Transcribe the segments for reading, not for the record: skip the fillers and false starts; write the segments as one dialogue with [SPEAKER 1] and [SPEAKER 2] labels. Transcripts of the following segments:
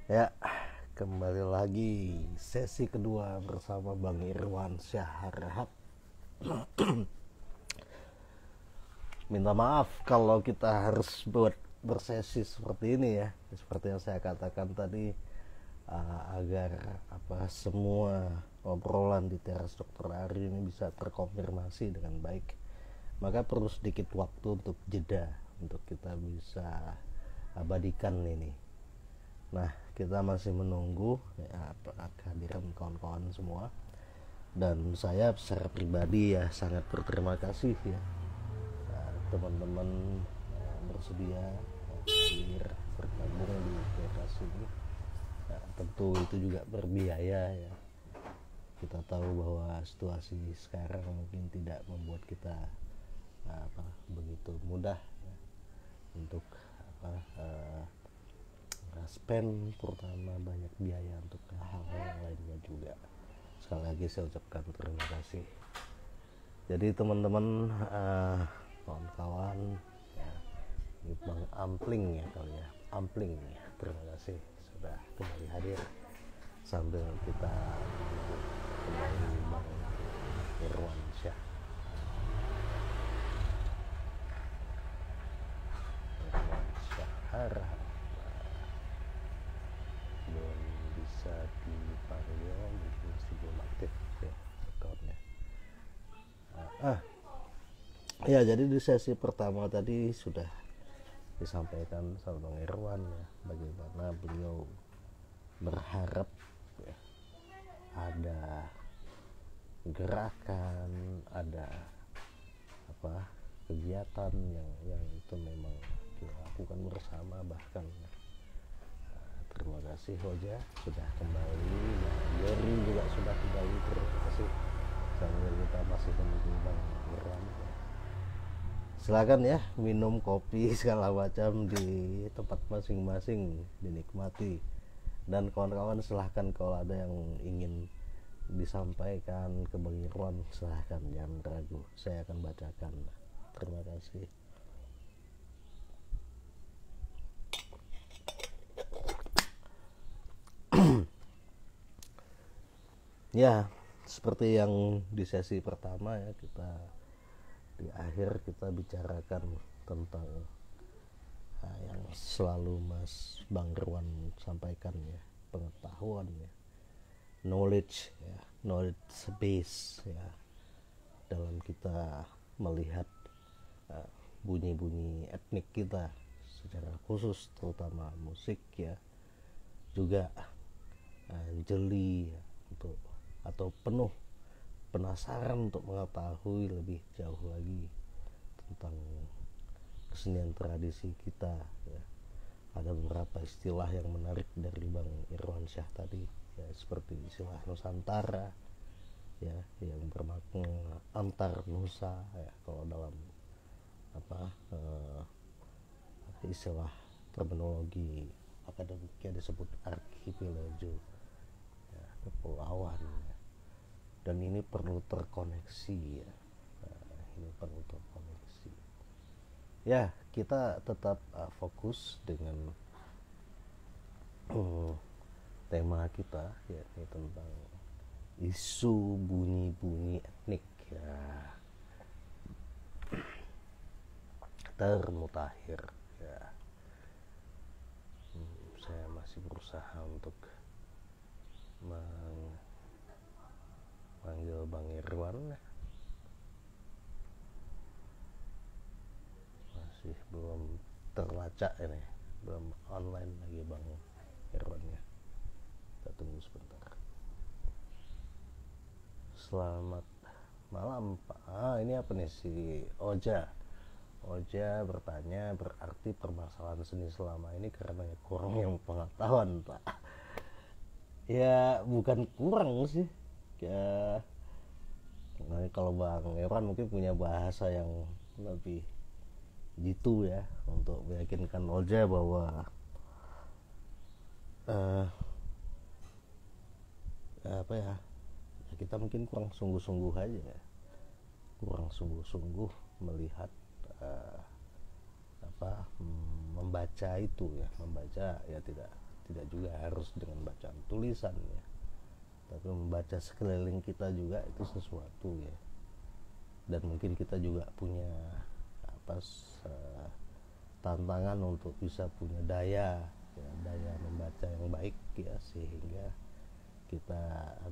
[SPEAKER 1] Ya, kembali lagi sesi kedua bersama Bang Irwan Syaharahap. Minta maaf kalau kita harus buat bersesi seperti ini ya. Seperti yang saya katakan tadi, agar semua obrolan di teras Dokter Ari ini bisa terkonfirmasi dengan baik, maka perlu sedikit waktu untuk jeda untuk kita bisa abadikan ini. Nah, kita masih menunggu ya, kehadiran kawan-kawan semua, dan saya secara pribadi ya sangat berterima kasih ya, teman-teman bersedia hadir bergabung di podcast ini. Nah, tentu itu juga berbiaya ya. Kita tahu bahwa situasi sekarang mungkin tidak membuat kita begitu mudah ya, untuk spend terutama banyak biaya untuk hal-hal yang lainnya juga. Sekali lagi saya ucapkan terima kasih. Jadi teman-teman, kawan-kawan ya, ini Bang Ampling ya kali ya, Ampling ya, terima kasih sudah kembali hadir sambil kita menunggu kembali Bang Irwan Syah. Irwan Syahara belum bisa dipanggil, masih belum aktif ya akunnya. Ya, jadi di sesi pertama tadi sudah disampaikan sama Bang Irwan ya, bagaimana beliau berharap ya, ada gerakan, ada kegiatan yang itu memang dilakukan bersama. Bahkan terima kasih Hoja sudah kembali, dan Yori juga sudah kembali, terima kasih. Sambil kita masih menunggu Bang Irwan ya. Silakan ya, minum kopi segala macam di tempat masing-masing dinikmati. Dan kawan-kawan silahkan kalau ada yang ingin disampaikan ke Bang Irwan, silahkan, jangan ragu, saya akan bacakan. Terima kasih. Ya, seperti yang di sesi pertama ya, kita di akhir kita bicarakan tentang yang selalu Mas Bang Irwan sampaikan ya, pengetahuan ya, knowledge ya, knowledge base ya, dalam kita melihat bunyi-bunyi etnik kita secara khusus, terutama musik ya, juga jeli ya, untuk atau penuh penasaran untuk mengetahui lebih jauh lagi tentang kesenian tradisi kita ya. Ada beberapa istilah yang menarik dari Bang Irwan Syah tadi ya, seperti istilah Nusantara ya, yang bermakna antar nusa ya, kalau dalam istilah terminologi akademiknya disebut archipelago ya, kepulauan ya. Dan ini perlu terkoneksi ya, ini perlu terkoneksi ya. Kita tetap fokus dengan tema kita yakni tentang isu bunyi-bunyi etnik ya, termutakhir ya. Saya masih berusaha untuk manggil Bang Irwan ya. Masih belum terlacak ini, belum online lagi Bang Irwan ya. Kita tunggu sebentar. Selamat malam Pak. Ini apa nih, si Oja bertanya, berarti permasalahan seni selama ini karena kurangnya pengetahuan Pak? Ya bukan kurang sih ya. Nah, kalau Bang Irwan mungkin punya bahasa yang lebih gitu ya, untuk meyakinkan Oja bahwa kita mungkin kurang sungguh-sungguh aja ya, kurang sungguh-sungguh melihat membaca itu ya, membaca ya, tidak tidak juga harus dengan bacaan tulisan ya, tapi membaca sekeliling kita juga itu sesuatu ya. Dan mungkin kita juga punya tantangan untuk bisa punya daya ya, daya membaca yang baik ya, sehingga kita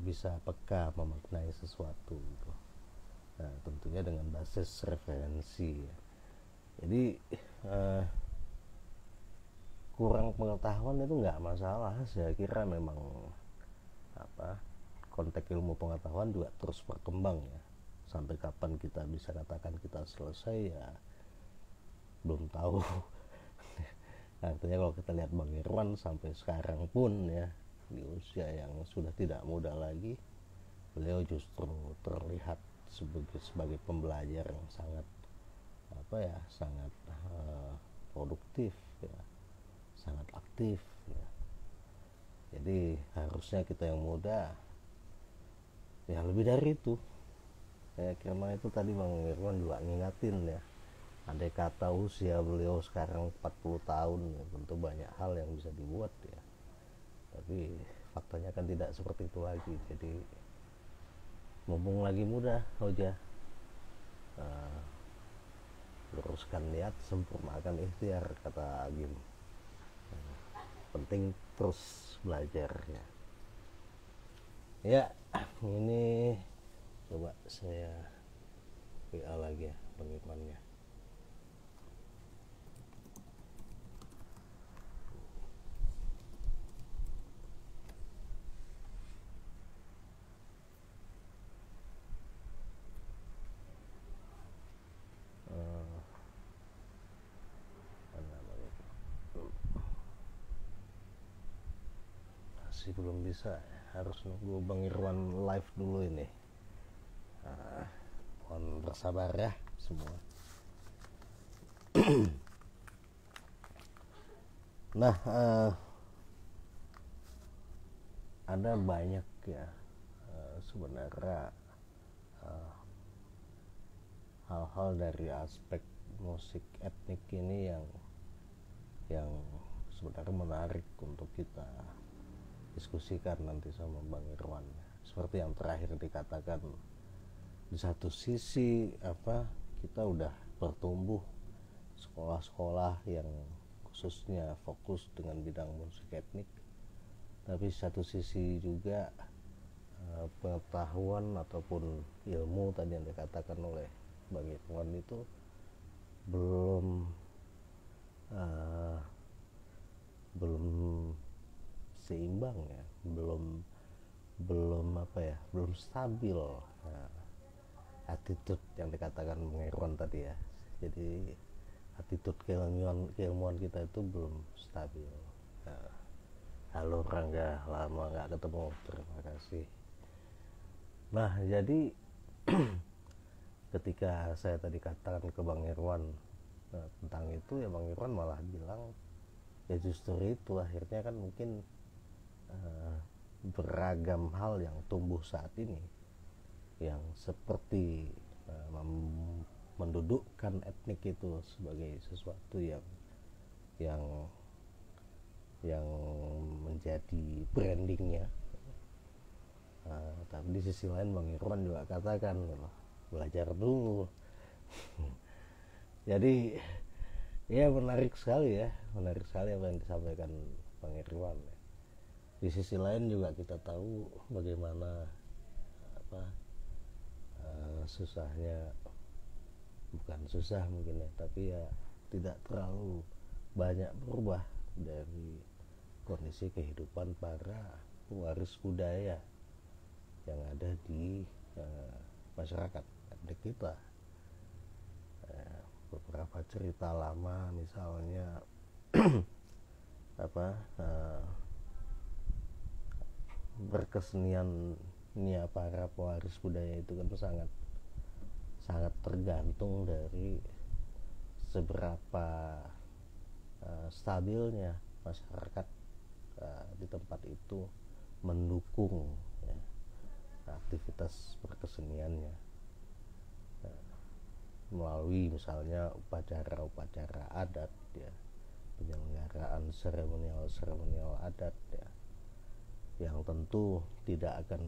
[SPEAKER 1] bisa peka memaknai sesuatu gitu. Nah, tentunya dengan basis referensi ya. Jadi kurang pengetahuan itu nggak masalah, saya kira memang konteks ilmu pengetahuan juga terus berkembang ya. Sampai kapan kita bisa katakan kita selesai ya belum tahu. Artinya kalau kita lihat Bang Irwan sampai sekarang pun ya, di usia yang sudah tidak muda lagi, beliau justru terlihat sebagai pembelajar yang sangat sangat produktif ya, sangat aktif ya. Jadi harusnya kita yang muda ya lebih dari itu ya. Karena itu tadi Bang Irwan juga ngingatin ya, andai kata usia beliau sekarang 40 tahun ya, tentu banyak hal yang bisa dibuat ya, tapi faktanya kan tidak seperti itu lagi. Jadi mumpung lagi muda Hoja, luruskan niat, sempurnakan ikhtiar, kata Agim. Penting terus belajar ya. Ya, ini coba saya WA lagi ya Bang Irwan ya. Masih belum bisa, harus nunggu Bang Irwan live dulu ini. Mohon bersabar ya semua. Nah, ada banyak ya sebenarnya hal-hal dari aspek musik etnik ini yang sebenarnya menarik untuk kita diskusikan nanti sama Bang Irwan. Seperti yang terakhir dikatakan, di satu sisi kita udah bertumbuh sekolah-sekolah yang khususnya fokus dengan bidang musik etnik, tapi satu sisi juga pengetahuan ataupun ilmu tadi yang dikatakan oleh Bang Irwan itu belum seimbang ya, belum stabil. Attitude yang dikatakan Bang Irwan tadi ya, jadi attitude keilmuan kita itu belum stabil. Halo Rangga, lama nggak ketemu, terima kasih. Nah, jadi ketika saya tadi katakan ke Bang Irwan tentang itu ya, Bang Irwan malah bilang ya justru itu akhirnya kan mungkin beragam hal yang tumbuh saat ini yang seperti mendudukkan etnik itu sebagai sesuatu yang menjadi brandingnya. Tapi di sisi lain Bang Irwan juga katakan belajar dulu. Jadi ya menarik sekali apa yang disampaikan Bang Irwan. Di sisi lain juga kita tahu bagaimana susahnya, bukan susah mungkin ya, tapi ya tidak terlalu banyak berubah dari kondisi kehidupan para pewaris budaya yang ada di masyarakat etnik kita. Beberapa cerita lama misalnya berkeseniannya para pewaris budaya itu kan sangat tergantung dari seberapa stabilnya masyarakat di tempat itu mendukung ya, aktivitas berkeseniannya melalui misalnya upacara-upacara adat ya, penyelenggaraan seremonial adat ya, yang tentu tidak akan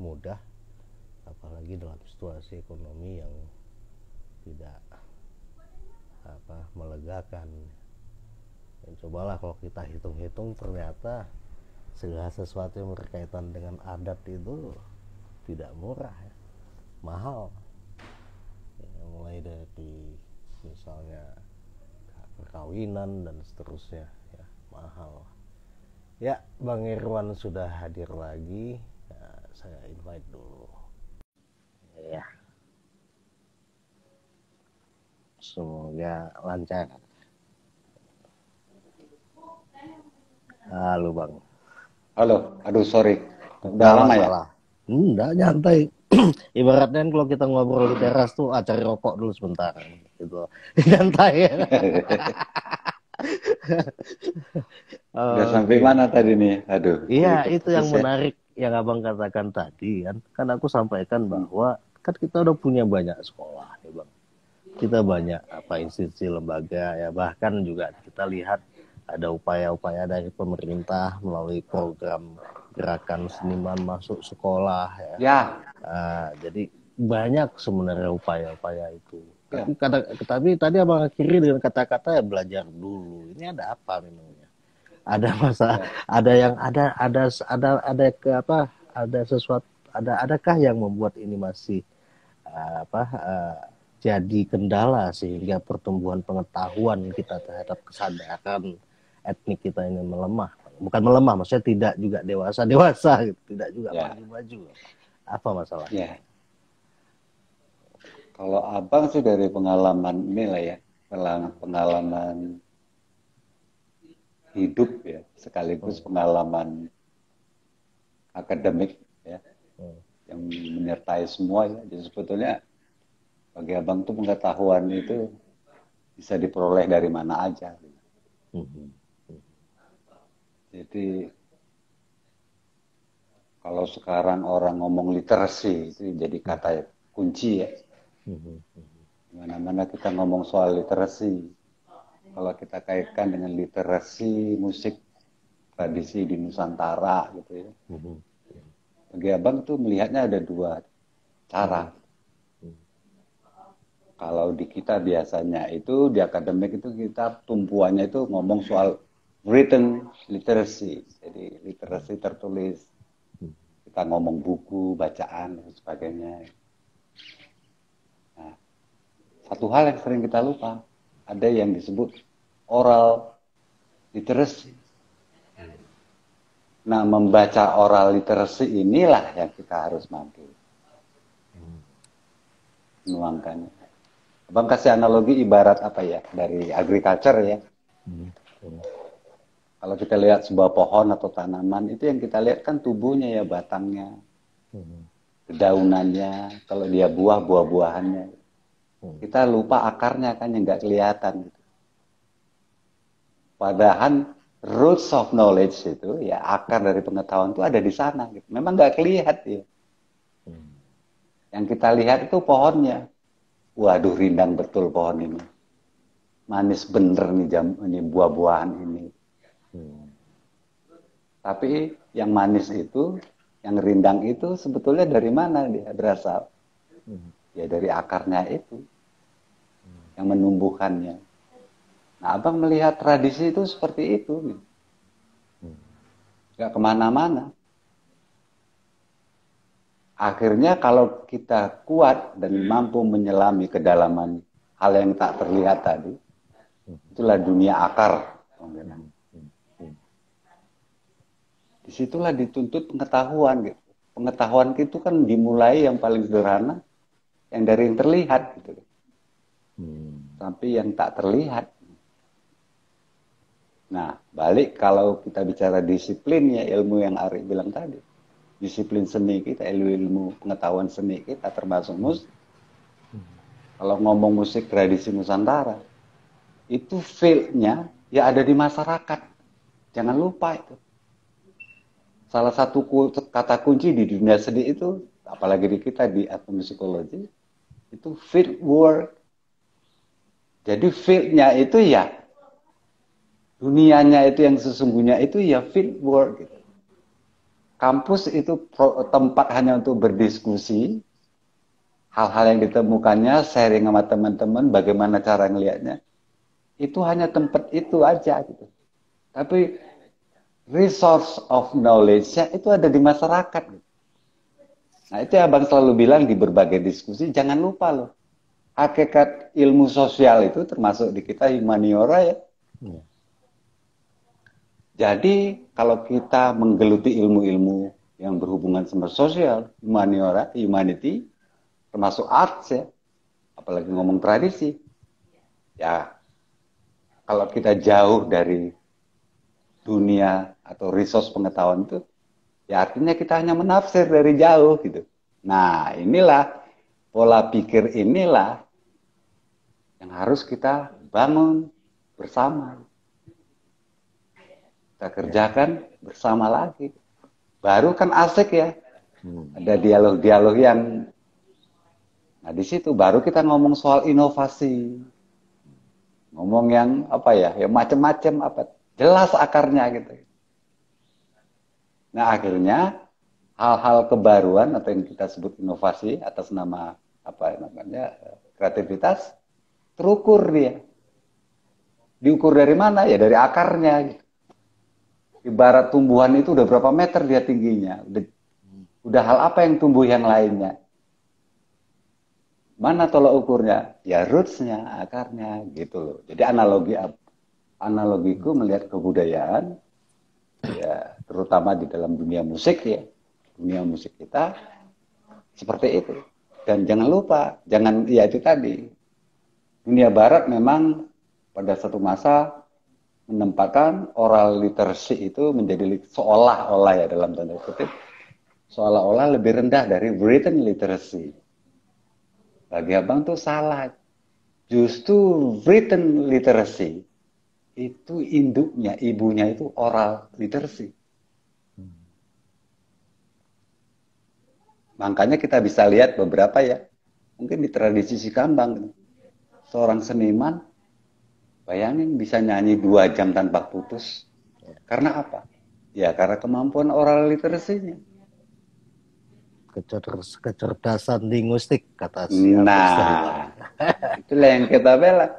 [SPEAKER 1] mudah, apalagi dalam situasi ekonomi yang tidak melegakan. Dan cobalah kalau kita hitung-hitung, ternyata segala sesuatu yang berkaitan dengan adat itu tidak murah ya, mahal ya, mulai dari misalnya perkawinan dan seterusnya ya, mahal ya. Bang Irwan sudah hadir lagi ya, saya invite dulu ya, semoga lancar. Halo Bang.
[SPEAKER 2] Halo, aduh sorry. Udah lama ya?
[SPEAKER 1] Enggak, nyantai. Ibaratnya kalau kita ngobrol di teras tuh, cari rokok dulu sebentar gitu. Nyantai ya.
[SPEAKER 2] Udah sampai mana tadi nih? Aduh, jadi
[SPEAKER 1] Iya, itu yang
[SPEAKER 2] keputus ya.
[SPEAKER 1] menarik yang Abang katakan tadi kan. Kan aku sampaikan bahwa kan kita udah punya banyak sekolah ya Bang. Kita banyak institusi lembaga ya, bahkan juga kita lihat ada upaya-upaya dari pemerintah melalui program gerakan seniman masuk sekolah ya.
[SPEAKER 2] Ya.
[SPEAKER 1] Jadi banyak sebenarnya upaya-upaya itu.
[SPEAKER 2] Ya.
[SPEAKER 1] Tapi tadi Abang akhiri dengan kata-kata ya, belajar dulu. Ini ada apa memangnya? Ada masalah, ya. ada sesuatu, adakah yang membuat ini masih jadi kendala sehingga pertumbuhan pengetahuan kita terhadap kesadaran etnik kita ini melemah? Bukan melemah, maksudnya tidak juga dewasa gitu, tidak juga maju-maju. Apa masalah?
[SPEAKER 2] Ya. Kalau Abang sih dari pengalaman inilah ya, pengalaman hidup ya, sekaligus pengalaman akademik ya, yang menyertai semua ya. Jadi sebetulnya bagi Abang tuh pengetahuan itu bisa diperoleh dari mana aja. Jadi kalau sekarang orang ngomong literasi itu jadi kata kunci ya. Mana-mana kita ngomong soal literasi. Kalau kita kaitkan dengan literasi musik tradisi di Nusantara gitu ya. Bagi Abang tuh melihatnya ada dua cara. Kalau di kita biasanya itu di akademik itu kita tumpuannya itu ngomong soal written literacy. Jadi literasi tertulis. Kita ngomong buku, bacaan dan sebagainya. Nah, satu hal yang sering kita lupa, ada yang disebut oral literacy. Nah, membaca oral literacy inilah yang kita harus mampu menuangkannya. Abang kasih analogi ibarat apa ya, dari agriculture ya. Kalau kita lihat sebuah pohon atau tanaman, itu yang kita lihat kan tubuhnya ya, batangnya, daunannya, kalau dia buah-buahannya. Kita lupa akarnya kan yang nggak kelihatan. Gitu. Padahal roots of knowledge itu, ya akar dari pengetahuan itu ada di sana. Gitu. Memang nggak kelihatan ya. Yang kita lihat itu pohonnya. Waduh, rindang betul pohon ini. Manis bener nih ini buah-buahan ini. Tapi yang manis itu, yang rindang itu sebetulnya dari mana dia berasal? Ya dari akarnya itu. Yang menumbuhkannya. Nah, Abang melihat tradisi itu seperti itu. Gak kemana-mana. Akhirnya kalau kita kuat dan mampu menyelami kedalaman hal yang tak terlihat tadi, itulah dunia akar. Disitulah dituntut pengetahuan. Gitu. Pengetahuan itu kan dimulai yang paling sederhana, yang dari yang terlihat. Gitu. Sampai yang tak terlihat. Nah, balik kalau kita bicara disiplin ya, ilmu yang Ari bilang tadi. Disiplin seni kita, ilmu pengetahuan seni kita termasuk musik. Kalau ngomong musik tradisi Nusantara, itu feel-nya ya ada di masyarakat. Jangan lupa itu. Salah satu kata kunci di dunia seni itu, apalagi di kita di etnomusikologi, itu field work. Jadi feel-nya itu ya dunianya itu yang sesungguhnya itu ya field work gitu. Kampus itu tempat hanya untuk berdiskusi, hal-hal yang ditemukannya, sharing sama teman-teman, bagaimana cara ngelihatnya. Itu hanya tempat itu aja gitu. Tapi resource of knowledge-nya itu ada di masyarakat. Gitu. Nah itu yang Abang selalu bilang di berbagai diskusi, jangan lupa loh. Hakikat ilmu sosial itu termasuk di kita humaniora ya. Jadi kalau kita menggeluti ilmu-ilmu yang berhubungan sama sosial, humaniora, humanity, termasuk arts ya, apalagi ngomong tradisi, ya kalau kita jauh dari dunia atau resource pengetahuan itu, ya artinya kita hanya menafsir dari jauh gitu. Nah inilah, pola pikir inilah yang harus kita bangun bersama. Kita kerjakan bersama lagi. Baru kan asik ya. Ada dialog-dialog yang, nah di situ baru kita ngomong soal inovasi. Ngomong yang apa ya, ya macam-macam apa. Jelas akarnya gitu. Nah akhirnya hal-hal kebaruan atau yang kita sebut inovasi atas nama apa namanya kreativitas terukur dia. Diukur dari mana? Ya dari akarnya gitu. Ibarat tumbuhan itu udah berapa meter dia tingginya. Udah hal apa yang tumbuh yang lainnya. Mana tolak ukurnya? Ya roots-nya, akarnya gitu loh. Jadi analogiku melihat kebudayaan, ya terutama di dalam dunia musik ya. Dunia musik kita seperti itu. Dan jangan lupa, ya itu tadi. Dunia barat memang pada satu masa menempatkan oral literacy itu menjadi seolah-olah ya dalam tanda kutip seolah-olah lebih rendah dari written literacy. Bagi Abang tuh salah. Justru written literacy itu induknya, ibunya itu oral literacy. Makanya kita bisa lihat beberapa ya, mungkin di tradisi Sikambang, seorang seniman bayangin bisa nyanyi 2 jam tanpa putus. Karena apa? Ya karena kemampuan oral literasinya.
[SPEAKER 1] Kecerdasan linguistik kata si
[SPEAKER 2] Nah, itulah yang kita bela.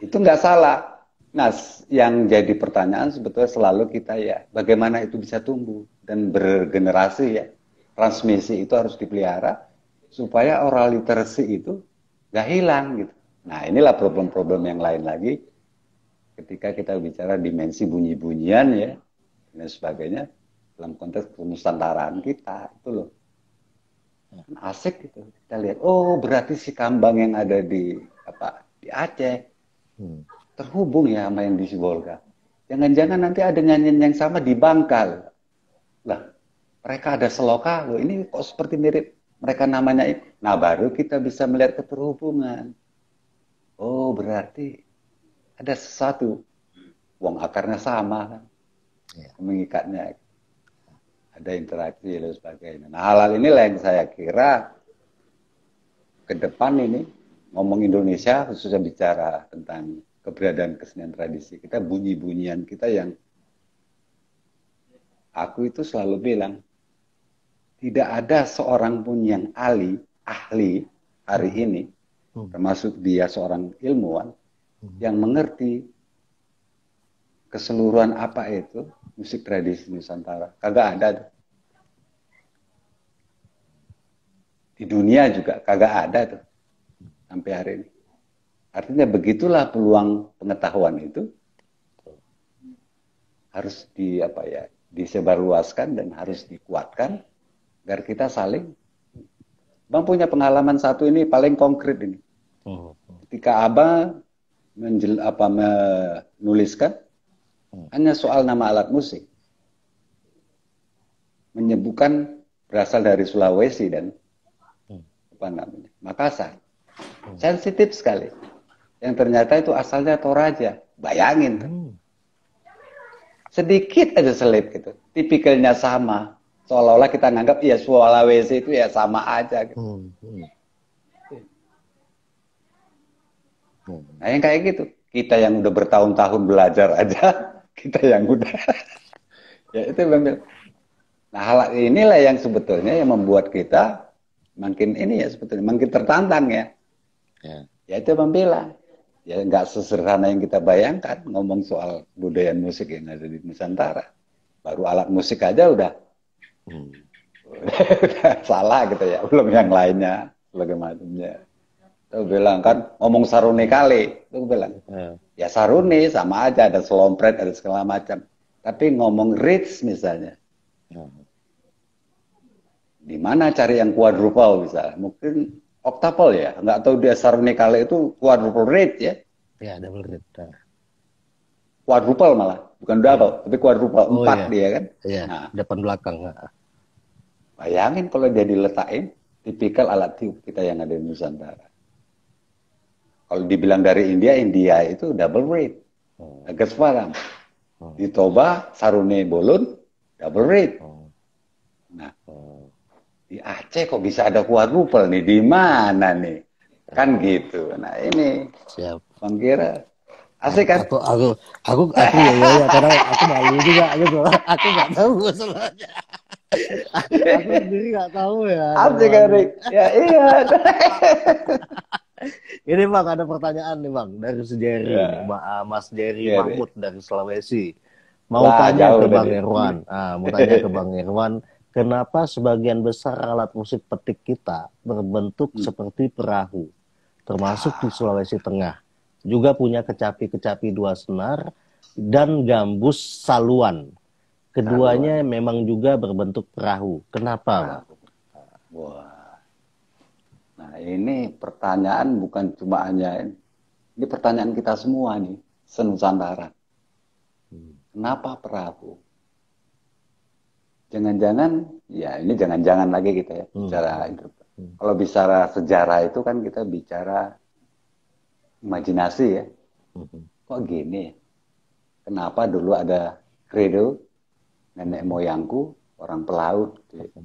[SPEAKER 2] Itu nggak salah. Nah, yang jadi pertanyaan sebetulnya selalu kita ya, bagaimana itu bisa tumbuh dan bergenerasi ya. Transmisi itu harus dipelihara supaya oral literasi itu nggak hilang gitu. Nah, inilah problem-problem yang lain lagi ketika kita bicara dimensi bunyi-bunyian ya dan sebagainya dalam konteks kenusantaraan kita itu loh. Asik gitu. Kita lihat, oh berarti si Kambang yang ada di Aceh terhubung ya sama yang di Sibolga. Jangan-jangan nanti ada nyanyian yang sama di Bangkal. Lah, mereka ada seloka loh. Ini kok seperti mirip mereka namanya ini. Nah, baru kita bisa melihat keterhubungan. Oh, berarti ada sesuatu. Wong akarnya sama kan. Mengikatnya. Ada interaksi dan sebagainya. Nah, hal-hal inilah yang saya kira ke depan ini ngomong Indonesia khususnya bicara tentang keberadaan kesenian tradisi kita, bunyi-bunyian kita yang aku itu selalu bilang tidak ada seorang pun yang ahli hari ini termasuk dia seorang ilmuwan yang mengerti keseluruhan apa itu musik tradisi Nusantara. Kagak ada tuh. Di dunia juga kagak ada tuh sampai hari ini. Artinya begitulah peluang pengetahuan itu harus disebarluaskan dan harus dikuatkan agar kita saling. Bang punya pengalaman satu ini paling konkret ini. Ketika Abang menuliskan hanya soal nama alat musik, menyebutkan berasal dari Sulawesi dan Makassar, sensitif sekali. Yang ternyata itu asalnya Toraja. Bayangin tuh. Sedikit aja selip gitu. Tipikalnya sama. Seolah-olah kita nganggap ya Sulawesi itu ya sama aja gitu. Nah yang kayak gitu. kita yang udah bertahun-tahun belajar aja, kita yang udah, ya itu Bang Bill. Nah hal inilah yang sebetulnya yang membuat kita makin ini ya sebetulnya makin tertantang ya. Ya itu Bang Bill. Ya nggak sesederhana yang kita bayangkan ngomong soal budaya musik yang ada di Nusantara. Baru alat musik aja udah salah gitu ya, belum yang lainnya, sebagainya macamnya. Tuh bilang kan ngomong saruni kali, tuh bilang ya saruni sama aja, ada selompret, ada segala macam. Tapi ngomong rich misalnya, di mana cari yang quadruple misalnya? Mungkin octuple ya, nggak tahu dia saruni kali itu quadruple rich ya?
[SPEAKER 1] Ya double rate.
[SPEAKER 2] Quadruple malah, bukan double, tapi quadruple 4 dia kan.
[SPEAKER 1] Iya,
[SPEAKER 2] Nah,
[SPEAKER 1] depan belakang.
[SPEAKER 2] bayangin kalau dia diletakin tipikal alat tiup kita yang ada di Nusantara. Kalau dibilang dari India, India itu double rate. Agak sekarang. Di Toba, sarune bolon, double rate. Nah, di Aceh kok bisa ada quadruple nih? Di mana nih? Kan gitu. Nah ini,
[SPEAKER 1] Siap.
[SPEAKER 2] Bang Kira, asik kan?
[SPEAKER 1] Aku ya, karena aku malu juga gitu. Aku nggak tahu masalahnya. Aku sendiri nggak tahu ya.
[SPEAKER 2] Asik kan, Rik? Ya iya.
[SPEAKER 1] Ini Bang, ada pertanyaan nih Bang dari si Jerry, Mas Jerry Mahmud dari Sulawesi. Mau tanya ke Bang Irwan, mau tanya ke Bang Irwan, kenapa sebagian besar alat musik petik kita berbentuk seperti perahu, termasuk di Sulawesi Tengah, juga punya kecapi-kecapi 2 senar dan gambus saluan. Keduanya memang juga berbentuk perahu. Kenapa, Bang?
[SPEAKER 2] Wah. Nah ini pertanyaan bukan cuma hanya ini pertanyaan kita semua nih, senusantara. Kenapa perahu? Jangan-jangan, ya ini jangan-jangan lagi kita ya bicara itu. Kalau bicara sejarah itu kan kita bicara imajinasi ya. Kok gini? Kenapa dulu ada kredo nenek moyangku orang pelaut? Gitu.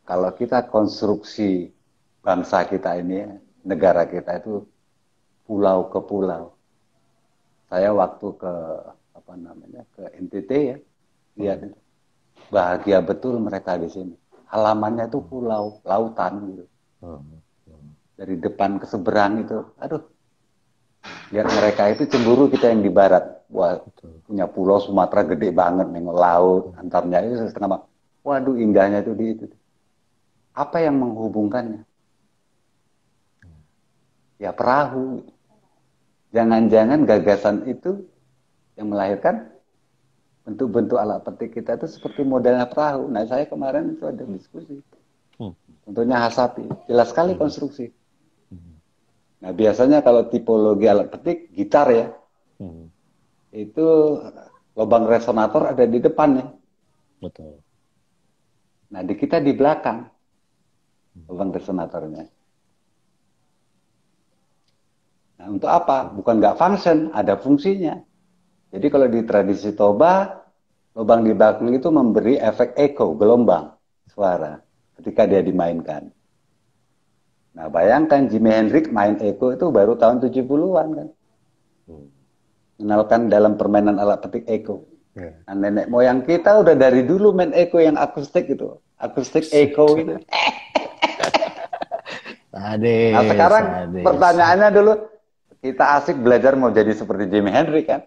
[SPEAKER 2] Kalau kita konstruksi bangsa kita ini, negara kita itu pulau ke pulau. Saya waktu ke ke NTT ya, lihat bahagia betul mereka di sini. Halamannya itu pulau, lautan gitu. Dari depan ke seberang itu, aduh. Lihat mereka itu cemburu kita yang di barat. Wah, punya pulau Sumatera gede banget, nengok laut, antarnya itu setengah. Waduh, indahnya itu di itu. Apa yang menghubungkannya? Ya perahu. Jangan-jangan gagasan itu yang melahirkan bentuk-bentuk alat petik kita itu seperti modelnya perahu. Nah, saya kemarin itu ada diskusi. Contohnya Hasapi, jelas sekali konstruksi. Nah, biasanya kalau tipologi alat petik, gitar ya, itu lubang resonator ada di depannya.
[SPEAKER 1] Betul.
[SPEAKER 2] Nah, di kita di belakang lubang resonatornya. Nah, untuk apa? Bukan nggak function, ada fungsinya. Jadi kalau di tradisi Toba, lubang di belakang itu memberi efek echo, gelombang suara ketika dia dimainkan. Nah, bayangkan Jimi Hendrix main echo itu baru tahun 70-an kan. Mengenalkan dalam permainan alat petik echo. Nah, nenek moyang kita udah dari dulu main echo yang akustik itu. Akustik echo itu. Nah, sekarang pertanyaannya dulu, kita asik belajar mau jadi seperti Jimi Hendrix kan?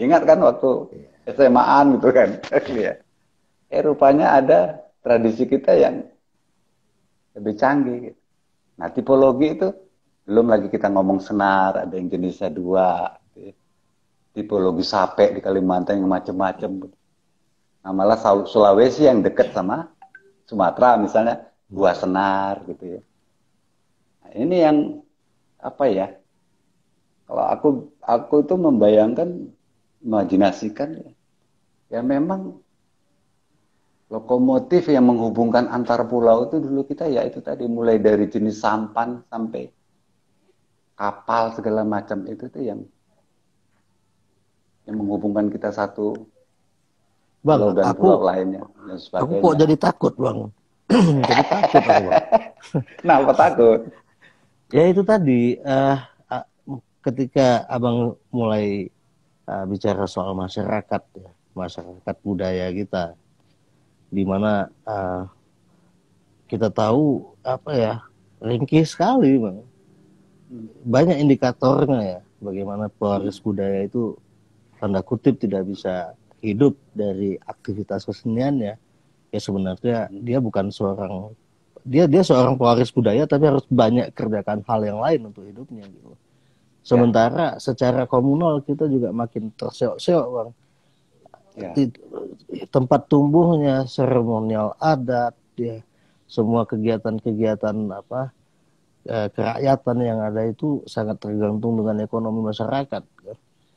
[SPEAKER 2] Ingat kan waktu SMA-an gitu kan? Rupanya ada tradisi kita yang lebih canggih. Gitu. Nah, tipologi itu belum lagi kita ngomong senar, ada yang jenisnya 2. Gitu. Tipologi sape di Kalimantan yang macam-macam. Nah, malah Sulawesi yang dekat sama Sumatera misalnya 2 senar gitu ya. Nah, ini yang apa ya? Kalau aku itu membayangkan, imajinasikan ya memang lokomotif yang menghubungkan antar pulau itu dulu kita ya itu tadi mulai dari jenis sampan sampai kapal segala macam itu tuh yang menghubungkan kita satu pulau dan pulau lainnya dan sebagainya.
[SPEAKER 1] Aku kok jadi takut Bang. Jadi takut aku Bang.
[SPEAKER 2] Kenapa takut?
[SPEAKER 1] Ya itu tadi ketika abang mulai bicara soal masyarakat ya, masyarakat budaya kita, di mana kita tahu apa ya, ringkih sekali bang, banyak indikatornya ya, bagaimana pewaris budaya itu tanda kutip tidak bisa hidup dari aktivitas keseniannya. Ya sebenarnya dia bukan seorang, dia seorang pewaris budaya tapi harus banyak kerjakan hal yang lain untuk hidupnya gitu. Sementara secara komunal kita juga makin terseok-seok bang. Tempat tumbuhnya seremonial adat ya, semua kegiatan-kegiatan apa kerakyatan yang ada itu sangat tergantung dengan ekonomi masyarakat.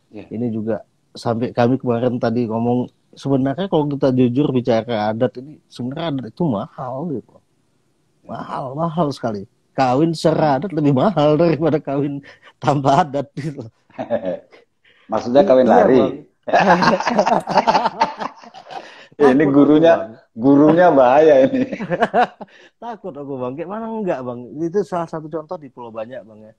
[SPEAKER 1] Ini juga sampai kami kemarin tadi ngomong, sebenarnya kalau kita jujur bicara adat ini, sebenarnya adat itu mahal gitu. Mahal sekali. Kawin secara adat lebih mahal daripada kawin tanpa adat gitu.
[SPEAKER 2] Maksudnya kawin lari. Ini gurunya bahaya ini.
[SPEAKER 1] Takut aku bang, kayak mana enggak bang? Itu salah satu contoh di Pulau Banyak bang ya.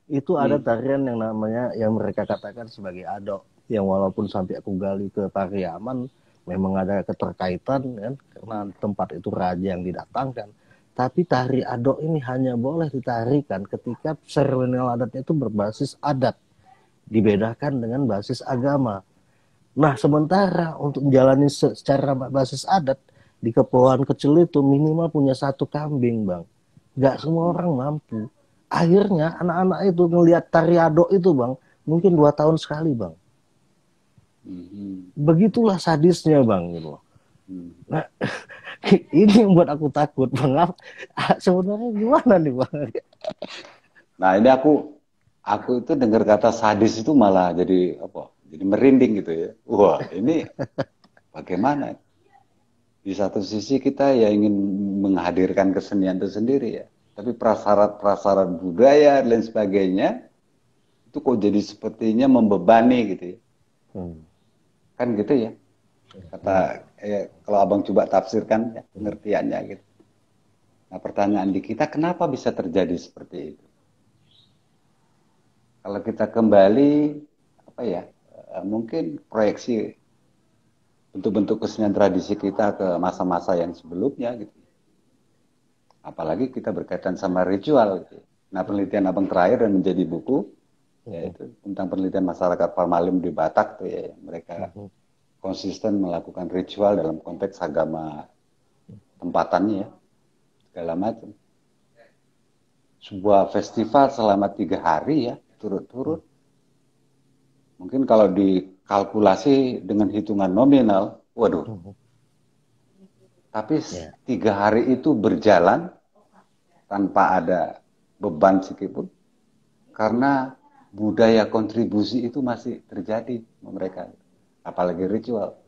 [SPEAKER 1] Itu ada tarian yang namanya, yang mereka katakan sebagai adok, yang walaupun sampai aku gali ke Pariaman memang ada keterkaitan kan, karena tempat itu raja yang didatangkan. Tapi tari adok ini hanya boleh ditarikan ketika seremonial adatnya itu berbasis adat, dibedakan dengan basis agama. Nah sementara untuk menjalani secara basis adat di kepulauan kecil itu minimal punya 1 kambing bang. Gak semua orang mampu. Akhirnya anak-anak itu ngelihat tari adok itu bang, mungkin 2 tahun sekali bang. Begitulah sadisnya bang gitu. Nah ini yang buat aku takut bang. Sebenarnya gimana nih bang?
[SPEAKER 2] Nah ini aku itu dengar kata sadis itu malah jadi apa? Jadi merinding gitu ya. Wah ini bagaimana? Di satu sisi kita ya ingin menghadirkan kesenian itu sendiri ya. Tapi prasyarat budaya dan lain sebagainya itu kok jadi sepertinya membebani gitu ya. Kan gitu ya. Kata kalau abang coba tafsirkan ya, pengertiannya gitu. Nah pertanyaan di kita, kenapa bisa terjadi seperti itu? Kalau kita kembali apa ya, mungkin proyeksi bentuk-bentuk kesenian tradisi kita ke masa-masa yang sebelumnya gitu. Apalagi kita berkaitan sama ritual gitu. Nah penelitian abang terakhir dan menjadi buku yaitu tentang penelitian masyarakat Parmalim di Batak tuh ya, mereka konsisten melakukan ritual dalam konteks agama tempatannya ya, segala macam. Sebuah festival selama 3 hari ya turut-turut. Mungkin kalau dikalkulasi dengan hitungan nominal, waduh. Tapi 3 hari itu berjalan tanpa ada beban sedikitpun, karena budaya kontribusi itu masih terjadi mereka. Apalagi ritual.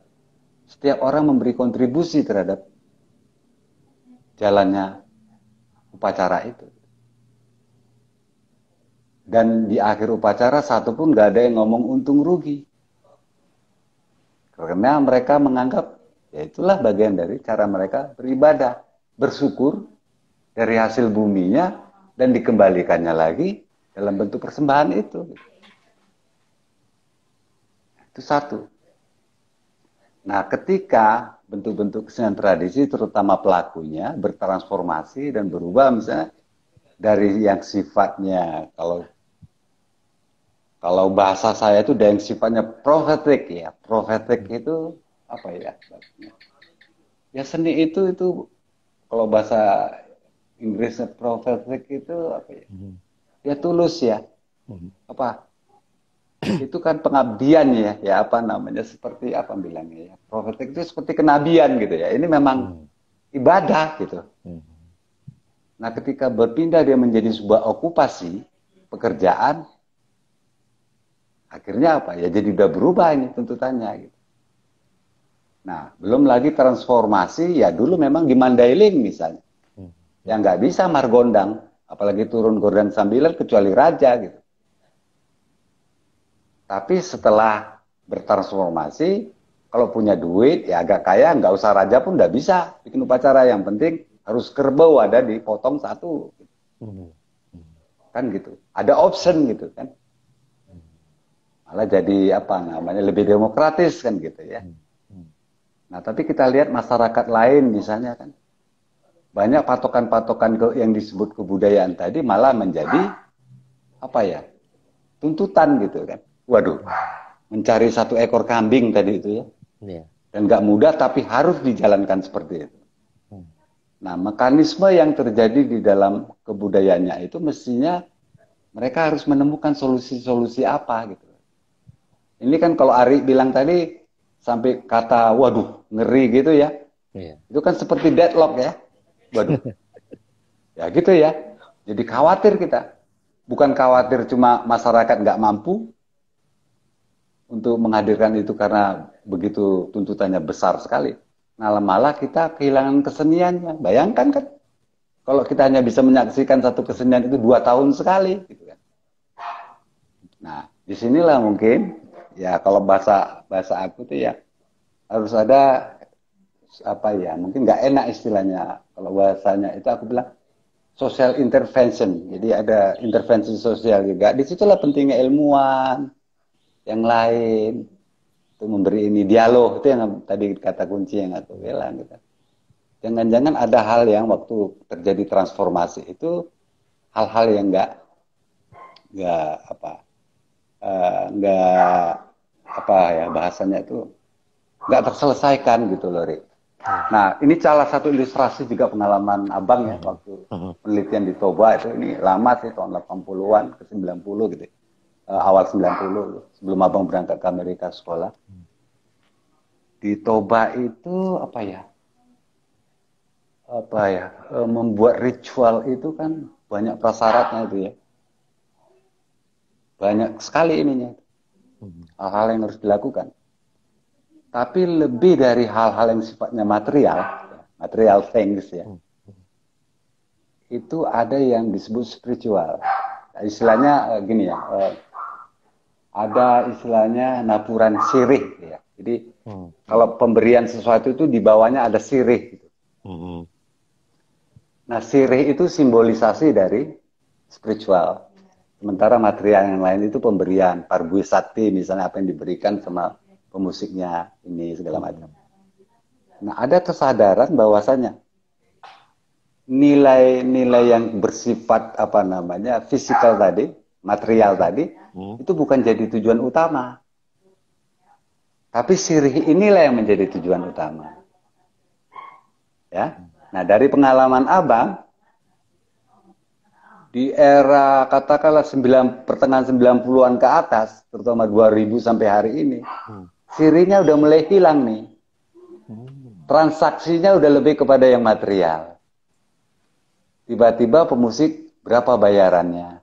[SPEAKER 2] Setiap orang memberi kontribusi terhadap jalannya upacara itu. Dan di akhir upacara satupun gak ada yang ngomong untung rugi. Karena mereka menganggap ya itulah bagian dari cara mereka beribadah, bersyukur dari hasil buminya dan dikembalikannya lagi dalam bentuk persembahan itu. Itu satu. Nah, ketika bentuk-bentuk kesenian tradisi terutama pelakunya bertransformasi dan berubah, misalnya dari yang sifatnya kalau bahasa saya itu dari yang sifatnya prophetic ya. Prophetic itu apa ya? Ya seni itu kalau bahasa Inggrisnya prophetic itu apa ya? Ya tulus ya. Apa? Itu kan pengabdian ya apa namanya, seperti apa bilangnya ya. Prophetic itu seperti kenabian gitu ya. Ini memang ibadah gitu. Nah, ketika berpindah dia menjadi sebuah okupasi pekerjaan, akhirnya apa? Ya jadi udah berubah ini tuntutannya gitu. Nah, belum lagi transformasi, ya dulu memang di Mandailing misalnya. Yang nggak bisa margondang, apalagi turun gordang sambilan kecuali raja gitu. Tapi setelah bertransformasi, kalau punya duit, ya agak kaya, nggak usah raja pun nggak bisa bikin upacara. Yang penting harus kerbau ada dipotong 1. Kan gitu. Ada option gitu kan. malah jadi apa namanya lebih demokratis kan gitu ya. Nah, tapi kita lihat masyarakat lain misalnya kan banyak patokan-patokan yang disebut kebudayaan tadi malah menjadi apa ya? Tuntutan gitu kan. Waduh, mencari satu ekor kambing tadi itu ya.
[SPEAKER 1] Iya.
[SPEAKER 2] Dan nggak mudah tapi harus dijalankan seperti itu. Nah, mekanisme yang terjadi di dalam kebudayaannya itu mestinya mereka harus menemukan solusi-solusi apa gitu. Ini kan kalau Ari bilang tadi sampai kata waduh ngeri gitu ya.
[SPEAKER 1] Iya.
[SPEAKER 2] Itu kan seperti deadlock ya. Waduh. Ya gitu ya. Jadi khawatir kita. Bukan khawatir cuma masyarakat nggak mampu untuk menghadirkan itu karena begitu tuntutannya besar sekali. Nah, malah kita kehilangan keseniannya. Bayangkan kan, kalau kita hanya bisa menyaksikan satu kesenian itu 2 tahun sekali. Gitu kan. Nah, disinilah mungkin, ya kalau bahasa aku tuh ya, harus ada, apa ya, mungkin nggak enak istilahnya. Kalau bahasanya itu aku bilang, social intervention. Jadi ada intervensi sosial juga. Disitulah pentingnya ilmuwan, yang lain untuk memberi ini dialog itu yang tadi kata kunci yang aku bilang gitu. Jangan-jangan ada hal yang waktu terjadi transformasi itu hal-hal yang nggak apa nggak apa ya bahasanya itu nggak terselesaikan gitu loh, Rik. Nah, ini salah satu ilustrasi juga pengalaman abang ya waktu penelitian di Toba itu ini lama sih tahun 80-an ke 90 gitu. Awal 90 sebelum abang berangkat ke Amerika sekolah. Di Toba itu membuat ritual itu kan banyak prasyaratnya itu ya. Banyak sekali ininya. Hal-hal yang harus dilakukan. Tapi lebih dari hal-hal yang sifatnya material things ya. Itu ada yang disebut spiritual. Istilahnya gini ya, ada istilahnya naburan sirih ya. Jadi kalau pemberian sesuatu itu di bawahnya ada sirih gitu. Nah, sirih itu simbolisasi dari spiritual. Sementara material yang lain itu pemberian, parbui sakti misalnya apa yang diberikan sama pemusiknya ini segala macam. Nah, ada kesadaran bahwasanya nilai-nilai yang bersifat apa namanya fisikal tadi, material tadi, itu bukan jadi tujuan utama. Tapi sirih inilah yang menjadi tujuan utama. Ya. Nah, dari pengalaman abang, di era katakanlah pertengahan 90-an ke atas, terutama 2000 sampai hari ini, sirihnya udah mulai hilang nih. Transaksinya udah lebih kepada yang material. Tiba-tiba pemusik berapa bayarannya?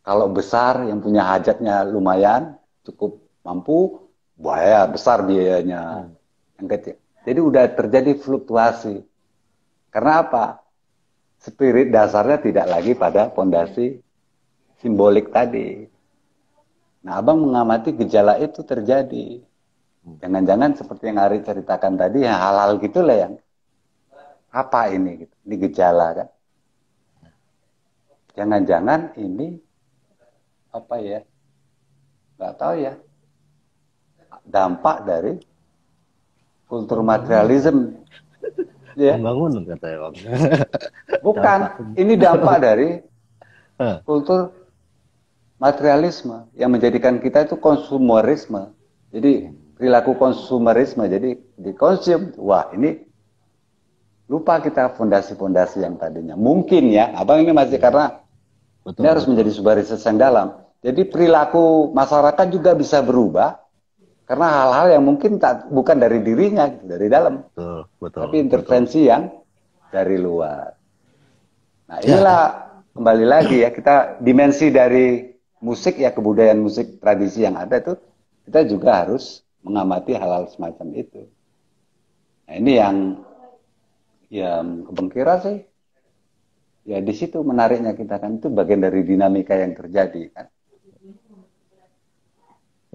[SPEAKER 2] Kalau besar yang punya hajatnya lumayan, cukup mampu, bayar besar biayanya. Yang kecil. Jadi udah terjadi fluktuasi. Karena apa? Spirit dasarnya tidak lagi pada fondasi simbolik tadi. Nah, abang mengamati gejala itu terjadi. Jangan-jangan seperti yang Ari ceritakan tadi, ya hal-hal gitulah yang apa ini? Gitu. Ini gejala kan? Jangan-jangan ini apa ya? Nggak tahu ya. Dampak dari kultur materialism. Ya.
[SPEAKER 1] Pembangunan katanya Bang.
[SPEAKER 2] Bukan, ini dampak dari kultur materialisme yang menjadikan kita itu konsumerisme. Jadi perilaku konsumerisme, jadi dikonsum. Wah, ini lupa kita fondasi-fondasi yang tadinya. Mungkin ya, abang ini masih karena ini harus menjadi sebuah riset yang dalam. Jadi perilaku masyarakat juga bisa berubah karena hal-hal yang mungkin bukan dari dirinya, dari dalam. Tapi intervensi yang dari luar. Nah, inilah kembali lagi ya, kita dimensi dari musik ya, kebudayaan musik tradisi yang ada itu, kita juga harus mengamati hal-hal semacam itu. Nah, ini yang Abang kira sih, ya di situ menariknya kita kan, itu bagian dari dinamika yang terjadi kan.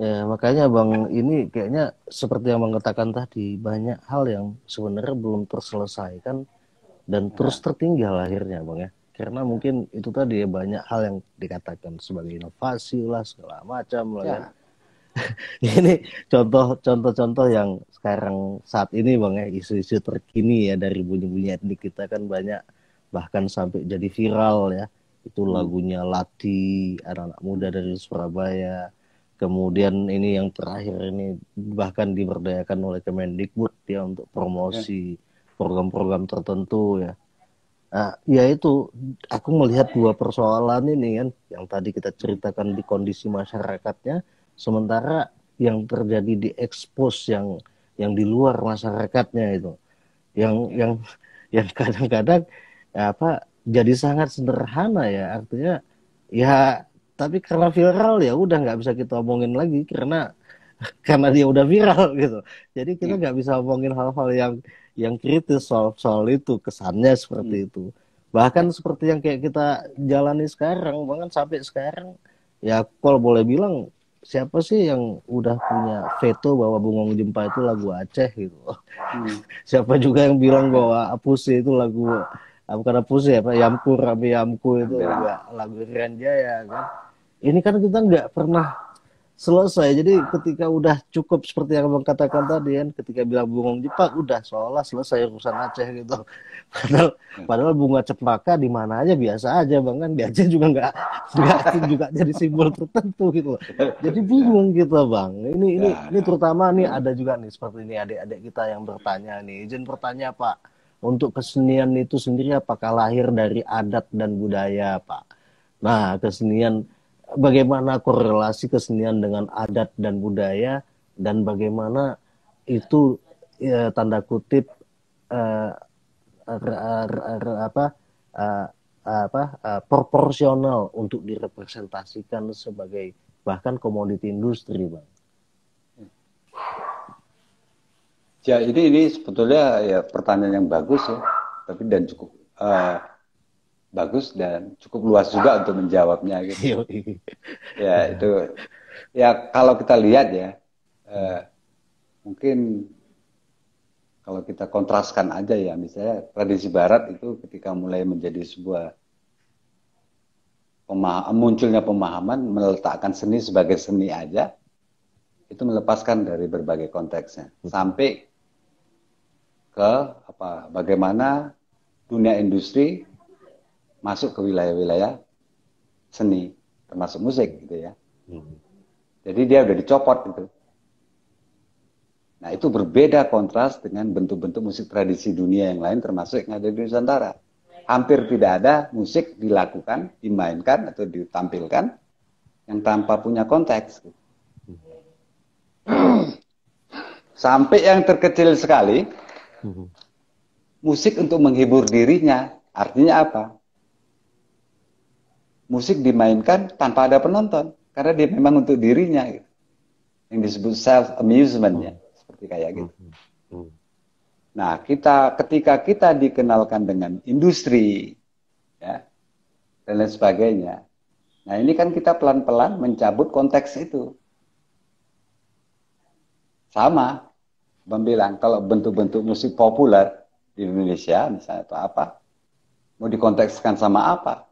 [SPEAKER 1] Ya, makanya Bang ini kayaknya seperti yang mengatakan tadi, banyak hal yang sebenarnya belum terselesaikan dan terus tertinggal akhirnya Bang ya. karena mungkin itu tadi ya, banyak hal yang dikatakan sebagai inovasi lah segala macam lah kan.
[SPEAKER 2] Ya,
[SPEAKER 1] Ini contoh-contoh yang sekarang saat ini bang ya, isu-isu terkini ya dari bunyi-bunyi etnik kita kan banyak, bahkan sampai jadi viral ya. Itu
[SPEAKER 2] hmm,
[SPEAKER 1] lagunya Lati, anak-anak muda dari Surabaya. Kemudian ini yang terakhir ini bahkan diberdayakan oleh Kemendikbud ya untuk
[SPEAKER 2] ya,
[SPEAKER 1] promosi program-program tertentu ya. Nah, ya itu aku melihat dua persoalan ini kan yang tadi kita ceritakan di kondisi masyarakatnya, sementara yang terjadi di expose yang di luar masyarakatnya itu, yang
[SPEAKER 2] ya,
[SPEAKER 1] yang yang kadang-kadang ya apa jadi sangat sederhana ya, artinya ya, tapi karena viral ya udah nggak bisa kita omongin lagi karena dia udah viral gitu. Jadi kita
[SPEAKER 2] ya,
[SPEAKER 1] nggak bisa ngomongin hal-hal yang kritis soal soal itu, kesannya
[SPEAKER 2] hmm,
[SPEAKER 1] seperti itu. Bahkan
[SPEAKER 2] ya,
[SPEAKER 1] seperti yang kayak kita jalani sekarang, bahkan sampai sekarang ya kalau boleh bilang, siapa sih yang udah punya veto bahwa Bungong Jempa itu lagu Aceh gitu.
[SPEAKER 2] hmm,
[SPEAKER 1] Siapa juga yang bilang
[SPEAKER 2] ya,
[SPEAKER 1] bahwa Apusi itu lagu, bukan Apusi apa, Yamku Rame Yamku itu
[SPEAKER 2] hampir,
[SPEAKER 1] lagu Irian Jaya kan. Ini kan kita nggak pernah selesai. Jadi ketika udah cukup seperti yang abang katakan tadi kan, ketika bilang bungong Jepang udah seolah selesai urusan Aceh gitu. Padahal
[SPEAKER 2] ya,
[SPEAKER 1] padahal bunga cempaka di mana aja biasa aja bang kan, di Aceh juga nggak itu juga jadi simbol tertentu gitu. Jadi
[SPEAKER 2] ya,
[SPEAKER 1] bingung kita bang. Ini
[SPEAKER 2] ya,
[SPEAKER 1] terutama nih ada juga nih seperti ini adik-adik kita yang bertanya nih. Izin bertanya Pak, untuk kesenian itu sendiri apakah lahir dari adat dan budaya Pak? Nah, kesenian, bagaimana korelasi kesenian dengan adat dan budaya, dan bagaimana itu ya, tanda kutip eh, apa eh, proporsional untuk direpresentasikan sebagai bahkan komoditi industri, bang.
[SPEAKER 2] ya, ini sebetulnya ya pertanyaan yang bagus ya, tapi dan cukup bagus dan cukup luas juga untuk menjawabnya gitu. Ya itu ya kalau kita lihat ya, eh, mungkin kalau kita kontraskan aja ya, misalnya tradisi Barat itu ketika mulai menjadi sebuah munculnya pemahaman meletakkan seni sebagai seni aja, itu melepaskan dari berbagai konteksnya sampai ke bagaimana dunia industri masuk ke wilayah-wilayah seni termasuk musik gitu ya. Jadi dia udah dicopot gitu. Nah, itu berbeda kontras dengan bentuk-bentuk musik tradisi dunia yang lain termasuk yang ada di Nusantara. Hampir tidak ada musik dilakukan, dimainkan atau ditampilkan yang tanpa punya konteks. Sampai yang terkecil sekali, musik untuk menghibur dirinya. Artinya apa? Musik dimainkan tanpa ada penonton. Karena dia memang untuk dirinya. Gitu. Yang disebut self-amusement ya. Seperti kayak gitu. Nah, ketika kita dikenalkan dengan industri, ya, dan lain sebagainya. Nah, ini kan kita pelan-pelan mencabut konteks itu. Sama, bilang kalau bentuk-bentuk musik populer di Indonesia, misalnya atau apa, mau dikontekskan sama apa?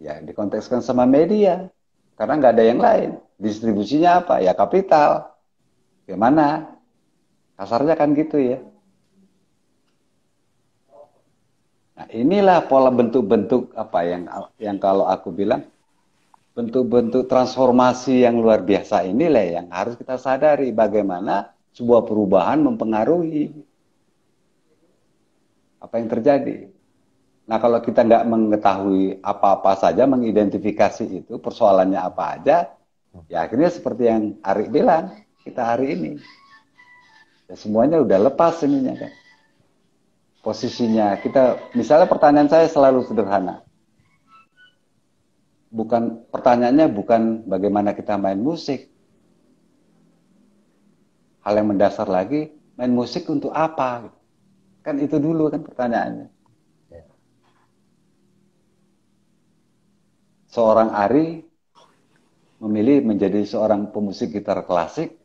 [SPEAKER 2] Ya, dikontekskan sama media. Karena nggak ada yang lain. Distribusinya apa? Ya kapital. Gimana? Kasarnya kan gitu ya. Nah, inilah pola bentuk-bentuk apa yang kalau aku bilang bentuk-bentuk transformasi yang luar biasa inilah yang harus kita sadari bagaimana sebuah perubahan mempengaruhi apa yang terjadi. Nah, kalau kita nggak mengetahui apa-apa saja, mengidentifikasi itu persoalannya apa aja, ya akhirnya seperti yang Ari bilang, kita hari ini ya semuanya udah lepas ininya kan. Posisinya kita, misalnya pertanyaan saya selalu sederhana. Pertanyaannya bukan bagaimana kita main musik. Hal yang mendasar lagi, main musik untuk apa? Kan itu dulu kan pertanyaannya. Seorang Ari memilih menjadi seorang pemusik gitar klasik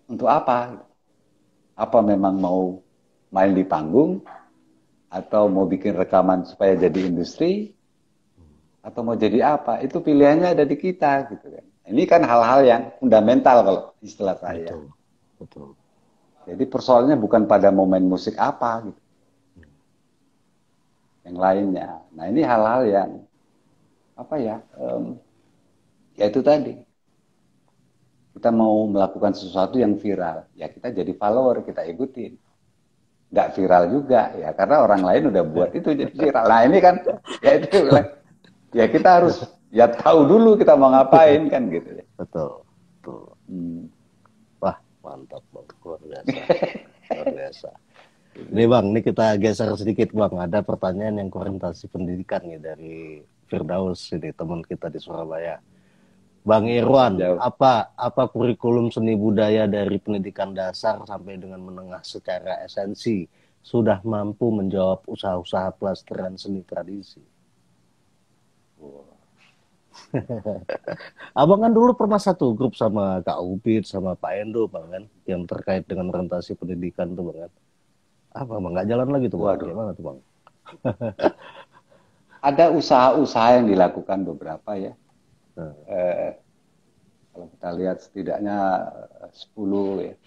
[SPEAKER 2] untuk apa? Apa memang mau main di panggung atau mau bikin rekaman supaya jadi industri, atau mau jadi apa, itu pilihannya ada di kita gitu kan. Ini kan hal-hal yang fundamental kalau istilah saya.
[SPEAKER 1] Betul, betul.
[SPEAKER 2] Jadi persoalannya bukan pada momen musik apa gitu, yang lainnya. Nah ini hal-hal yang apa ya, ya itu tadi. Kita mau melakukan sesuatu yang viral, ya kita jadi follower, kita ikutin. Nggak viral juga, ya karena orang lain udah buat itu jadi viral. Nah ini kan, ya itu, ya kita harus ya tahu dulu kita mau ngapain kan gitu ya.
[SPEAKER 1] Betul, betul. Wah, mantap Bang, luar biasa. Luar biasa. Ini Bang, ini kita geser sedikit Bang. Ada pertanyaan yang orientasi pendidikan nih dari Firdaus, ini teman kita di Surabaya. Bang Irwan, apa kurikulum seni budaya dari pendidikan dasar sampai dengan menengah secara esensi sudah mampu menjawab usaha-usaha pelestarian seni tradisi? Abang kan dulu pernah satu grup sama Kak Ubid sama Pak Endo Bang kan, yang terkait dengan orientasi pendidikan tuh Bang kan. Apa Bang, nggak jalan lagi tuh Bang?
[SPEAKER 2] Waduh.
[SPEAKER 1] Gimana tuh Bang?
[SPEAKER 2] Ada usaha-usaha yang dilakukan beberapa ya. Kalau kita lihat setidaknya 10 ya,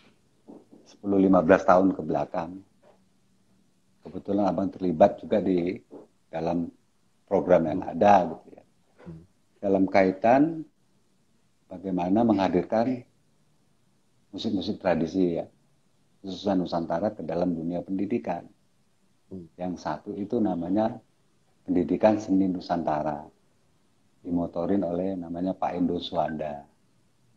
[SPEAKER 2] 10-15 tahun ke belakang. Kebetulan Abang terlibat juga di dalam program yang ada gitu ya. Dalam kaitan bagaimana menghadirkan musik-musik tradisi ya, khususnya Nusantara ke dalam dunia pendidikan. Yang satu itu namanya Pendidikan Seni Nusantara, dimotorin oleh namanya Pak Endo Suwanda.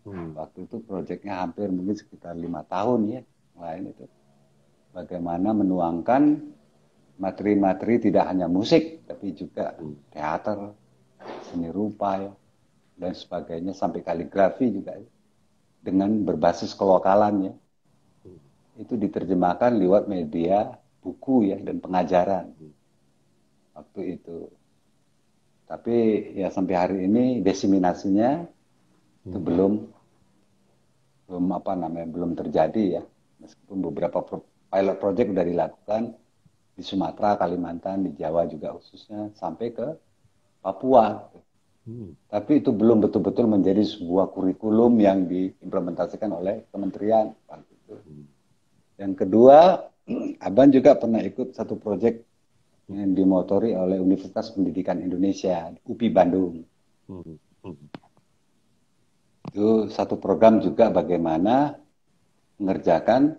[SPEAKER 2] Waktu itu proyeknya hampir mungkin sekitar 5 tahun ya, lain itu. Bagaimana menuangkan materi-materi tidak hanya musik, tapi juga teater, seni rupa ya, dan sebagainya, sampai kaligrafi juga ya, dengan berbasis kelokalan ya. Itu diterjemahkan lewat media buku ya dan pengajaran waktu itu. Tapi ya sampai hari ini diseminasinya itu belum terjadi ya. Meskipun beberapa pilot project sudah dilakukan di Sumatera, Kalimantan, di Jawa juga khususnya, sampai ke Papua. Tapi itu belum betul-betul menjadi sebuah kurikulum yang diimplementasikan oleh kementerian. Yang kedua, Abang juga pernah ikut satu proyek yang dimotori oleh Universitas Pendidikan Indonesia, UPI Bandung. Itu satu program juga bagaimana mengerjakan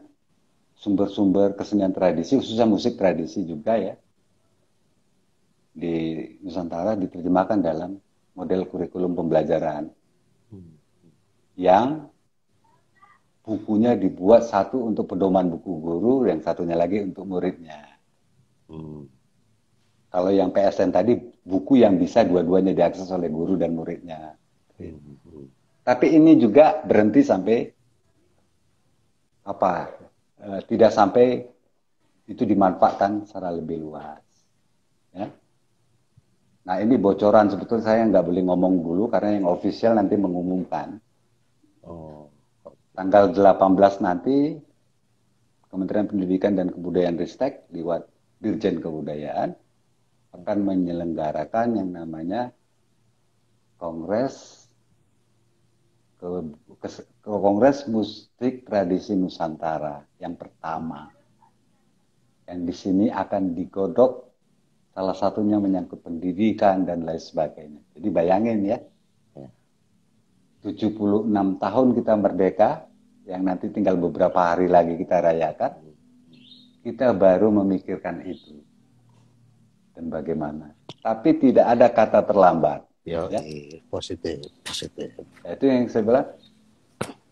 [SPEAKER 2] sumber-sumber kesenian tradisi, khususnya musik tradisi juga ya, di Nusantara diterjemahkan dalam model kurikulum pembelajaran. Yang bukunya dibuat satu untuk pedoman buku guru, yang satunya lagi untuk muridnya. Kalau yang PSN tadi, buku yang bisa dua-duanya diakses oleh guru dan muridnya. Tapi ini juga berhenti sampai tidak sampai itu dimanfaatkan secara lebih luas. Ya. Nah ini bocoran, sebetulnya saya nggak boleh ngomong dulu karena yang official nanti mengumumkan. Tanggal 18 nanti Kementerian Pendidikan dan Kebudayaan Ristek lewat Dirjen Kebudayaan akan menyelenggarakan yang namanya Kongres Musik Tradisi Nusantara yang pertama. Yang di sini akan digodok, salah satunya menyangkut pendidikan dan lain sebagainya. Jadi bayangin ya, 76 tahun kita merdeka, yang nanti tinggal beberapa hari lagi kita rayakan, kita baru memikirkan itu. Dan bagaimana. Tapi tidak ada kata terlambat.
[SPEAKER 1] Ya. Positif.
[SPEAKER 2] Itu yang saya bilang,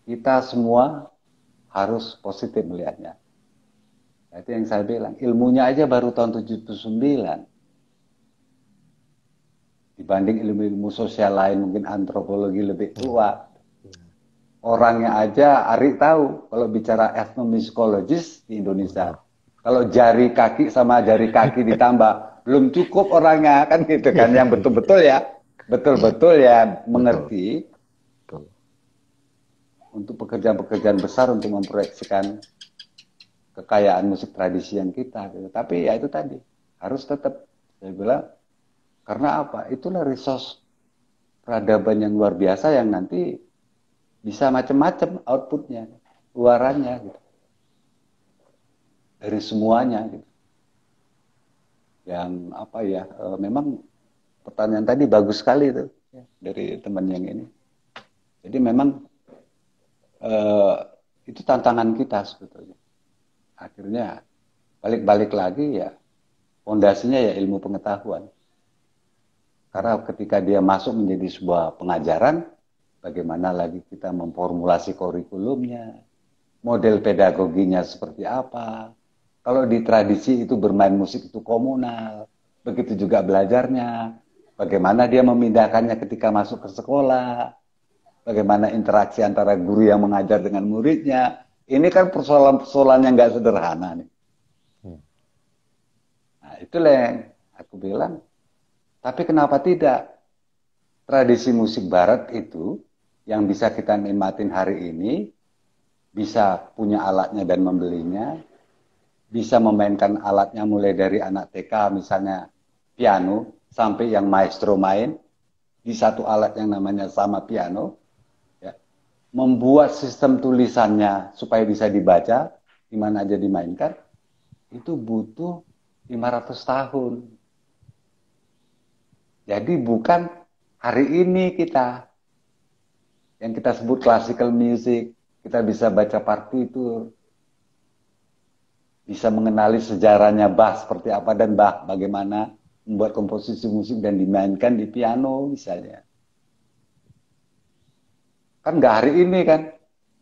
[SPEAKER 2] kita semua harus positif melihatnya. Itu yang saya bilang, ilmunya aja baru tahun 79. Dibanding ilmu-ilmu sosial lain, mungkin antropologi lebih tua. Orangnya aja, Ari tahu, kalau bicara etnomusikologis di Indonesia, kalau jari kaki sama jari kaki ditambah, belum cukup orangnya, kan gitu kan, yang betul-betul ya mengerti untuk pekerjaan-pekerjaan besar untuk memproyeksikan kekayaan musik tradisi yang kita gitu. Tapi ya itu tadi, harus tetap. Saya bilang, karena apa? Itulah resource peradaban yang luar biasa yang nanti bisa macam-macam outputnya, luarannya gitu. Dari semuanya gitu. Yang apa ya, memang pertanyaan tadi bagus sekali itu ya, dari teman yang ini. Jadi memang itu tantangan kita sebetulnya. Akhirnya balik-balik lagi ya, fondasinya ya ilmu pengetahuan. Karena ketika dia masuk menjadi sebuah pengajaran, bagaimana lagi kita memformulasi kurikulumnya, model pedagoginya seperti apa. Kalau di tradisi itu bermain musik itu komunal, begitu juga belajarnya, bagaimana dia memindahkannya ketika masuk ke sekolah, bagaimana interaksi antara guru yang mengajar dengan muridnya. Ini kan persoalan-persoalan yang nggak sederhana nih. Nah, itulah yang aku bilang. Tapi kenapa tidak? Tradisi musik barat itu yang bisa kita nikmatin hari ini, bisa punya alatnya dan membelinya, bisa memainkan alatnya mulai dari anak TK misalnya piano, sampai yang maestro main, di satu alat yang namanya sama piano, ya, membuat sistem tulisannya supaya bisa dibaca, di mana aja dimainkan, itu butuh 500 tahun. Jadi bukan hari ini kita, yang kita sebut classical music, kita bisa baca partitur, bisa mengenali sejarahnya Bach seperti apa dan Bach bagaimana membuat komposisi musik dan dimainkan di piano misalnya. Kan nggak hari ini kan,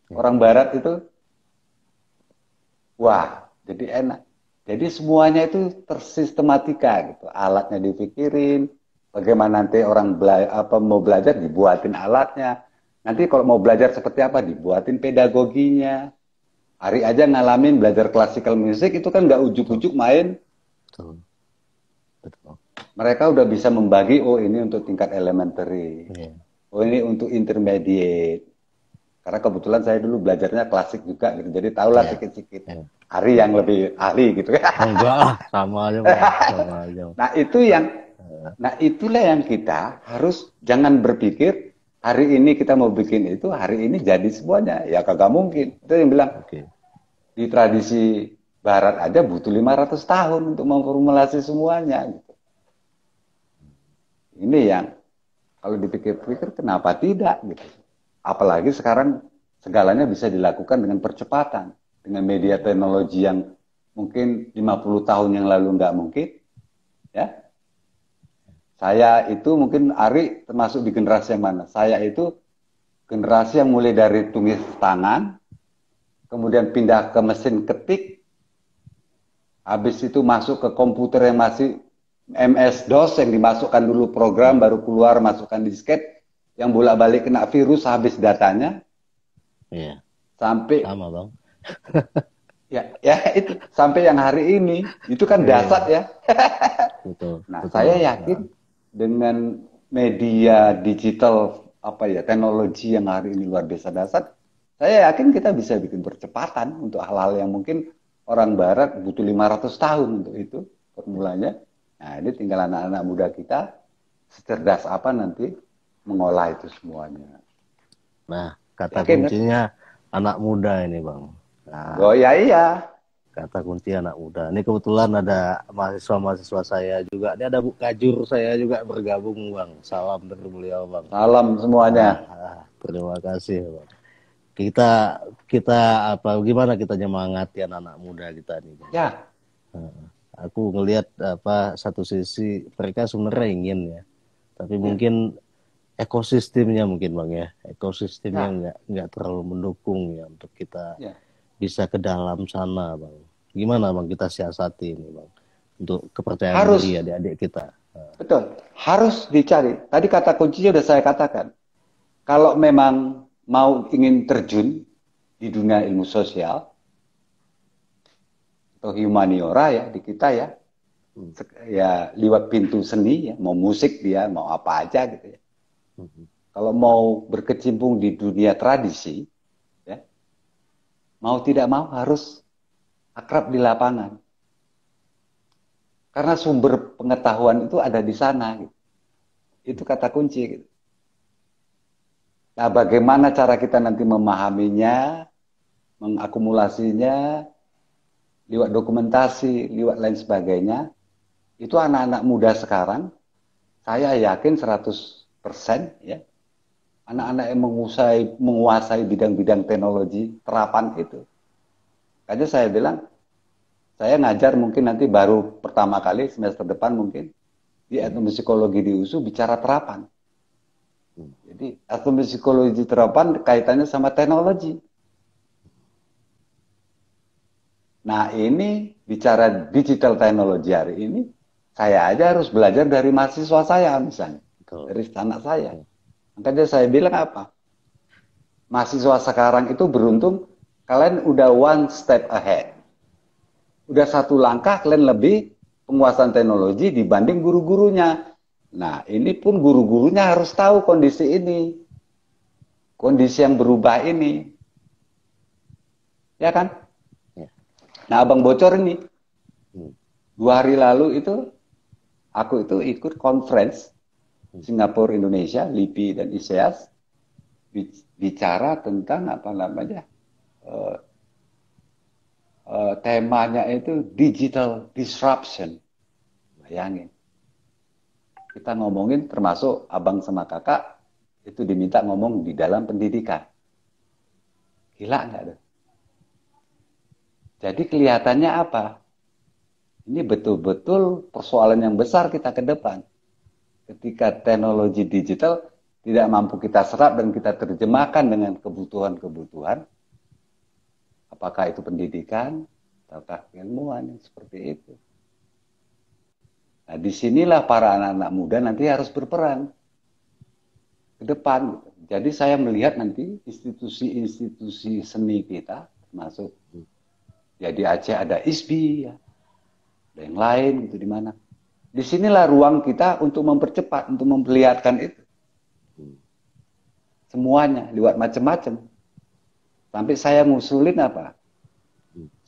[SPEAKER 2] orang Barat itu, wah jadi enak. Jadi semuanya itu tersistematika gitu, alatnya dipikirin. Bagaimana nanti orang mau belajar, dibuatin alatnya. Nanti kalau mau belajar seperti apa, dibuatin pedagoginya. Hari aja ngalamin belajar classical music, itu kan nggak ujuk-ujuk main.
[SPEAKER 1] Betul. Betul.
[SPEAKER 2] Mereka udah bisa membagi, oh ini untuk tingkat elementary. Oh ini untuk intermediate. Karena kebetulan saya dulu belajarnya klasik juga, gitu. Jadi tahulah sedikit-sedikit. Ari yang lebih ahli gitu.
[SPEAKER 1] Enggak lah, sama aja Bang. Sama aja.
[SPEAKER 2] Nah itulah yang kita harus jangan berpikir hari ini kita mau bikin itu, hari ini jadi semuanya. Ya kagak mungkin. Itu yang bilang, di tradisi barat aja butuh 500 tahun untuk memformulasi semuanya. Gitu. Ini yang kalau dipikir-pikir kenapa tidak gitu. Apalagi sekarang segalanya bisa dilakukan dengan percepatan. Dengan media teknologi yang mungkin 50 tahun yang lalu nggak mungkin. Ya. Saya itu mungkin Ari termasuk di generasi yang mana? Saya itu generasi yang mulai dari tulis tangan, kemudian pindah ke mesin ketik, habis itu masuk ke komputer yang masih MS-DOS yang dimasukkan dulu program, baru keluar masukkan disket, yang bolak-balik kena virus habis datanya.
[SPEAKER 1] Iya.
[SPEAKER 2] Sampai
[SPEAKER 1] sama Bang.
[SPEAKER 2] ya itu sampai yang hari ini itu kan dasar ya.
[SPEAKER 1] Betul.
[SPEAKER 2] Nah,
[SPEAKER 1] betul,
[SPEAKER 2] saya yakin dengan media digital teknologi yang hari ini luar biasa dasar, saya yakin kita bisa bikin percepatan untuk hal-hal yang mungkin orang barat butuh 500 tahun untuk itu formulanya. Nah, ini tinggal anak-anak muda kita secerdas apa nanti mengolah itu semuanya.
[SPEAKER 1] Nah, kata kuncinya anak muda ini Bang. Nah,
[SPEAKER 2] oh iya.
[SPEAKER 1] Kata kunci anak muda. Ini kebetulan ada mahasiswa-mahasiswa saya juga. Ini ada Bu Kajur saya juga bergabung Bang. Salam dari beliau Bang.
[SPEAKER 2] Salam semuanya.
[SPEAKER 1] Terima kasih Bang. Kita gimana kita nyemangati anak-anak muda kita nih Bang.
[SPEAKER 2] Ya.
[SPEAKER 1] Aku ngelihat satu sisi mereka sebenarnya ingin ya. Tapi mungkin ekosistemnya mungkin Bang ya. Ekosistemnya nggak terlalu mendukung ya untuk kita bisa ke dalam sana Bang. Gimana Bang kita siasati ini Bang untuk kepercayaan diri adik-adik kita.
[SPEAKER 2] Betul, harus dicari. Tadi kata kuncinya udah saya katakan. Kalau memang ingin terjun di dunia ilmu sosial atau humaniora ya di kita ya, ya lewat pintu seni ya, mau musik dia, mau apa aja gitu ya. Kalau mau berkecimpung di dunia tradisi, ya, mau tidak mau harus akrab di lapangan. Karena sumber pengetahuan itu ada di sana. Gitu. Itu kata kunci. Gitu. Nah, bagaimana cara kita nanti memahaminya, mengakumulasinya, lewat dokumentasi, lewat lain sebagainya, itu anak-anak muda sekarang, saya yakin 100% ya, anak-anak yang menguasai bidang-bidang teknologi terapan itu. Makanya saya bilang, saya ngajar mungkin nanti baru pertama kali semester depan mungkin di etnomusikologi di USU bicara terapan. Jadi etnomusikologi terapan kaitannya sama teknologi. Nah ini bicara digital teknologi hari ini, saya aja harus belajar dari mahasiswa saya misalnya, dari anak saya. Makanya saya bilang apa? Mahasiswa sekarang itu beruntung, kalian udah one step ahead. Udah satu langkah kalian lebih penguasaan teknologi dibanding guru-gurunya. Nah, ini pun guru-gurunya harus tahu kondisi ini. Kondisi yang berubah ini. Ya kan? Nah, Abang bocor ini. 2 hari lalu itu, aku itu ikut conference Singapura Indonesia, LIPI dan ISEAS. Bicara tentang apa namanya, temanya itu digital disruption. Bayangin. Kita ngomongin termasuk abang sama kakak itu diminta ngomong di dalam pendidikan. Gila nggak tuh? Jadi kelihatannya apa? Ini betul-betul persoalan yang besar kita ke depan. Ketika teknologi digital tidak mampu kita serap dan kita terjemahkan dengan kebutuhan-kebutuhan, apakah itu pendidikan, ataukah keilmuan yang seperti itu. Nah, disinilah para anak-anak muda nanti harus berperan ke depan. Jadi saya melihat nanti institusi-institusi seni kita, termasuk ya di Aceh ada ISBI, ya, ada yang lain gitu di mana. Disinilah ruang kita untuk mempercepat, untuk memperlihatkan itu. Semuanya, lewat macam-macam. Sampai saya ngusulin apa?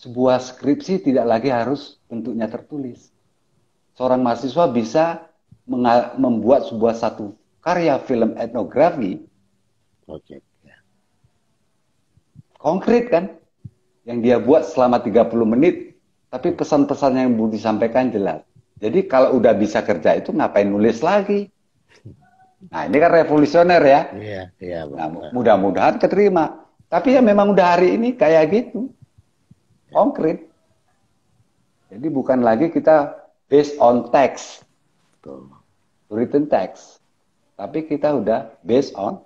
[SPEAKER 2] Sebuah skripsi tidak lagi harus bentuknya tertulis. Seorang mahasiswa bisa membuat sebuah satu karya film etnografi. Konkret kan? Yang dia buat selama 30 menit, tapi pesan-pesan yang mau disampaikan jelas. Jadi kalau udah bisa kerja itu ngapain nulis lagi? Nah ini kan revolusioner ya.
[SPEAKER 1] Iya,
[SPEAKER 2] nah, mudah-mudahan keterima. Tapi ya memang udah hari ini kayak gitu. Konkret. Jadi bukan lagi kita based on text. Written text. Tapi kita udah based on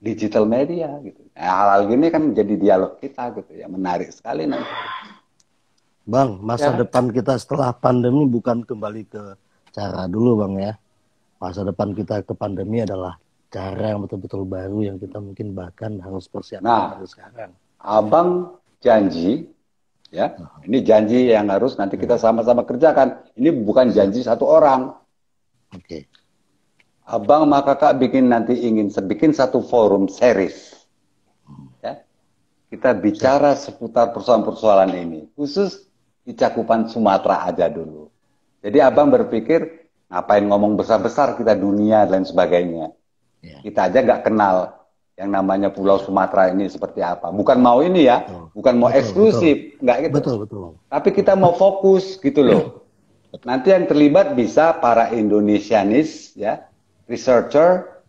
[SPEAKER 2] digital media gitu. Nah, hal-hal gini kan menjadi dialog kita gitu ya. Menarik sekali nanti.
[SPEAKER 1] Bang, masa depan kita setelah pandemi bukan kembali ke cara dulu Bang ya. Masa depan kita ke pandemi adalah cara yang betul-betul baru yang kita mungkin bahkan harus persiapkan dari sekarang.
[SPEAKER 2] Abang janji, ya, ini janji yang harus nanti kita sama-sama kerjakan. Ini bukan janji satu orang.
[SPEAKER 1] Oke.
[SPEAKER 2] Abang sama kakak ingin bikin satu forum series. Ya. Kita bicara seputar persoalan-persoalan ini. Khusus di cakupan Sumatera aja dulu. Jadi abang berpikir, ngapain ngomong besar-besar kita dunia dan sebagainya. Kita aja nggak kenal yang namanya Pulau Sumatera ini seperti apa. Bukan mau ini ya, bukan mau eksklusif, nggak gitu.
[SPEAKER 1] Betul.
[SPEAKER 2] Tapi kita mau fokus gitu loh. Nanti yang terlibat bisa para Indonesianis, ya, researcher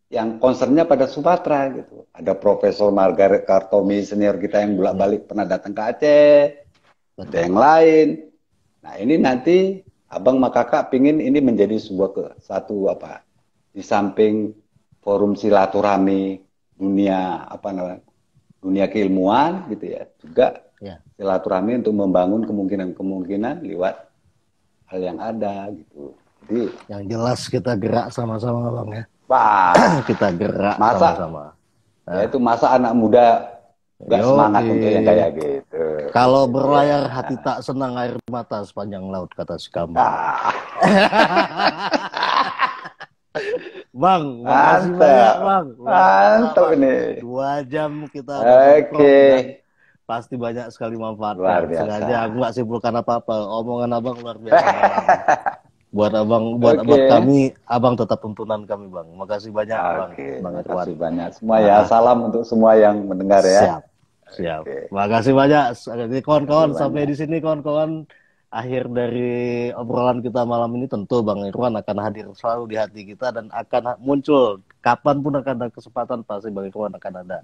[SPEAKER 2] yang concernnya pada Sumatera gitu. Ada Profesor Margaret Kartomi senior kita yang bolak-balik pernah datang ke Aceh, ada yang lain. Nah ini nanti abang sama kakak pingin ini menjadi satu apa? Di samping forum silaturahmi dunia dunia keilmuan gitu ya, juga silaturahmi untuk membangun kemungkinan-kemungkinan lewat hal yang ada gitu. Jadi
[SPEAKER 1] yang jelas kita gerak sama-sama Bang ya. Kita gerak sama-sama.
[SPEAKER 2] Ya itu masa anak muda gak semangat untuk yang kayak gitu.
[SPEAKER 1] Kalau berlayar hati tak senang air mata sepanjang laut kata si Kambang. Bang, makasih banyak Bang.
[SPEAKER 2] Mantap nih.
[SPEAKER 1] 2 jam kita.
[SPEAKER 2] Oke.
[SPEAKER 1] pasti banyak sekali manfaatnya.
[SPEAKER 2] Luar biasa.
[SPEAKER 1] Sengaja aku nggak simpulkan apa-apa. Omongan abang luar biasa banget. Buat abang, buat
[SPEAKER 2] Oke.
[SPEAKER 1] kami, abang tetap tuntunan kami bang. Makasih banyak bang,
[SPEAKER 2] Oke,
[SPEAKER 1] bang Irwan.
[SPEAKER 2] makasih banyak semua ya. Salam untuk semua yang mendengar ya.
[SPEAKER 1] Siap, siap.
[SPEAKER 2] Oke,
[SPEAKER 1] Makasih banyak. Jadi
[SPEAKER 2] makasih
[SPEAKER 1] kawan-kawan sampai
[SPEAKER 2] banyak.
[SPEAKER 1] di sini kawan-kawan. Akhir dari obrolan kita malam ini tentu Bang Irwan akan hadir selalu di hati kita dan akan muncul kapanpun akan ada kesempatan pasti Bang Irwan akan ada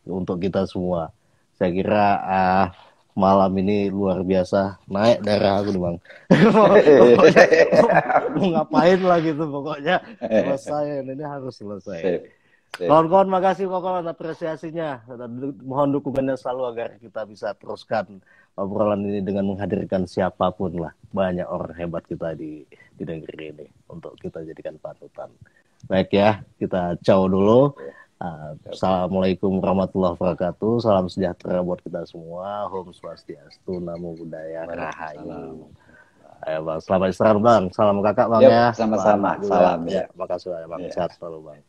[SPEAKER 1] untuk kita semua. Saya kira malam ini luar biasa naik darah aku nih Bang. Pokoknya mau ngapain lah gitu pokoknya selesai ini harus selesai.
[SPEAKER 2] Sip, sip.
[SPEAKER 1] Kawan-kawan makasih kawan apresiasinya dan mohon dukungannya selalu agar kita bisa teruskan obrolan ini dengan menghadirkan siapapun lah. Banyak orang hebat kita di negeri ini untuk kita jadikan panutan. Baik ya, kita ciao dulu. Assalamualaikum warahmatullahi wabarakatuh. Salam sejahtera buat kita semua. Om Swastiastu, Namo Buddhaya, Rahayu. Ayo bang, selamat istirahat bang. Salam kakak bang
[SPEAKER 2] Yuk,
[SPEAKER 1] ya.
[SPEAKER 2] sama-sama.
[SPEAKER 1] Selamat juga.
[SPEAKER 2] Salam
[SPEAKER 1] Ya,
[SPEAKER 2] ya.
[SPEAKER 1] makasih bang.
[SPEAKER 2] Ya.
[SPEAKER 1] Sehat selalu bang.